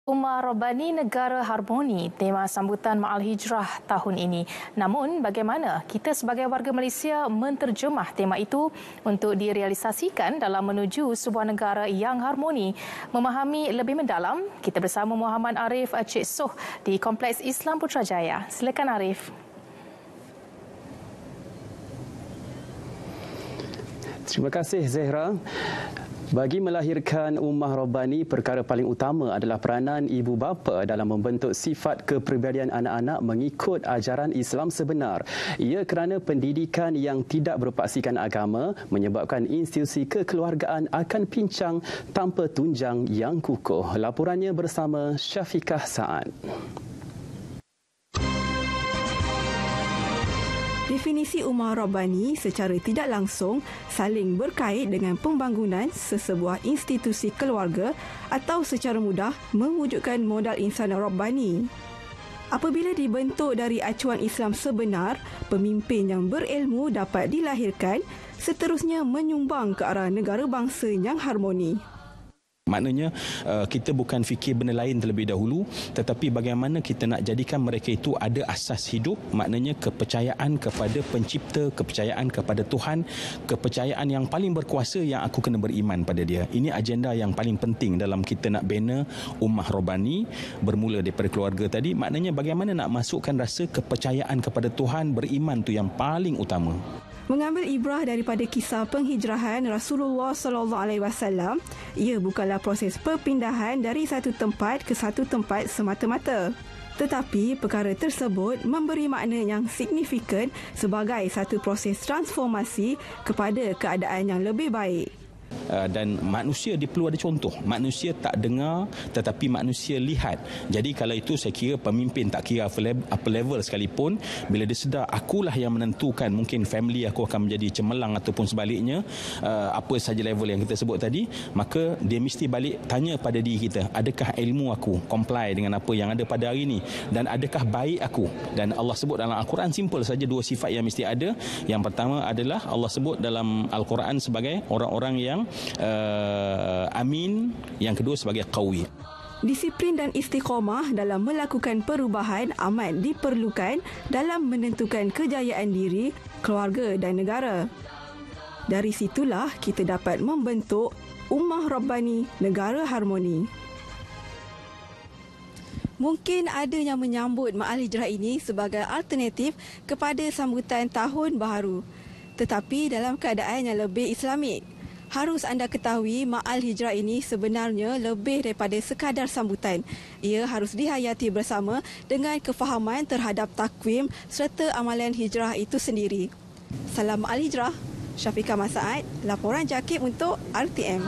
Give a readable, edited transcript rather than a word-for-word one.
Umar Rabbani Negara Harmoni tema sambutan Ma'al Hijrah tahun ini. Namun bagaimana kita sebagai warga Malaysia menterjemah tema itu untuk direalisasikan dalam menuju sebuah negara yang harmoni? Memahami lebih mendalam, kita bersama Muhammad Arif Cik Soh di Kompleks Islam Putrajaya. Silakan Arif. Terima kasih Zehra. Bagi melahirkan Ummah Rabbani, perkara paling utama adalah peranan ibu bapa dalam membentuk sifat kepribadian anak-anak mengikut ajaran Islam sebenar. Ia kerana pendidikan yang tidak berpaksikan agama menyebabkan institusi kekeluargaan akan pincang tanpa tunjang yang kukuh. Laporannya bersama Syafiqah Saad. Definisi Ummah Rabbani secara tidak langsung saling berkait dengan pembangunan sesebuah institusi keluarga atau secara mudah mewujudkan modal insan Rabbani. Apabila dibentuk dari acuan Islam sebenar, pemimpin yang berilmu dapat dilahirkan, seterusnya menyumbang ke arah negara bangsa yang harmoni. Maknanya kita bukan fikir benda lain terlebih dahulu, tetapi bagaimana kita nak jadikan mereka itu ada asas hidup, maknanya kepercayaan kepada pencipta, kepercayaan kepada Tuhan, kepercayaan yang paling berkuasa yang aku kena beriman pada dia. Ini agenda yang paling penting dalam kita nak bina Ummah Rabbani, bermula daripada keluarga tadi. Maknanya bagaimana nak masukkan rasa kepercayaan kepada Tuhan, beriman tu yang paling utama. Mengambil ibrah daripada kisah penghijrahan Rasulullah SAW, ia bukanlah proses perpindahan dari satu tempat ke satu tempat semata-mata. Tetapi perkara tersebut memberi makna yang signifikan sebagai satu proses transformasi kepada keadaan yang lebih baik. Dan manusia dia perlu ada contoh. Manusia tak dengar tetapi manusia lihat. Jadi kalau itu saya kira pemimpin tak kira apa level sekalipun, bila dia sedar akulah yang menentukan mungkin family aku akan menjadi cemerlang ataupun sebaliknya, apa saja level yang kita sebut tadi, maka dia mesti balik tanya pada diri kita, adakah ilmu aku comply dengan apa yang ada pada hari ini, dan adakah baik aku. Dan Allah sebut dalam Al-Quran simple saja dua sifat yang mesti ada. Yang pertama adalah Allah sebut dalam Al-Quran sebagai orang-orang yang amin, yang kedua sebagai qawi. Disiplin dan istiqamah dalam melakukan perubahan amat diperlukan dalam menentukan kejayaan diri, keluarga dan negara. Dari situlah kita dapat membentuk Ummah Rabbani Negara Harmoni. Mungkin ada yang menyambut Ma'al Hijrah ini sebagai alternatif kepada sambutan Tahun Baharu. Tetapi dalam keadaan yang lebih Islamik. Harus anda ketahui Ma'al Hijrah ini sebenarnya lebih daripada sekadar sambutan. Ia harus dihayati bersama dengan kefahaman terhadap takwim serta amalan hijrah itu sendiri. Salam Ma'al Hijrah, Syafiqah Saad, laporan JAKIB untuk RTM.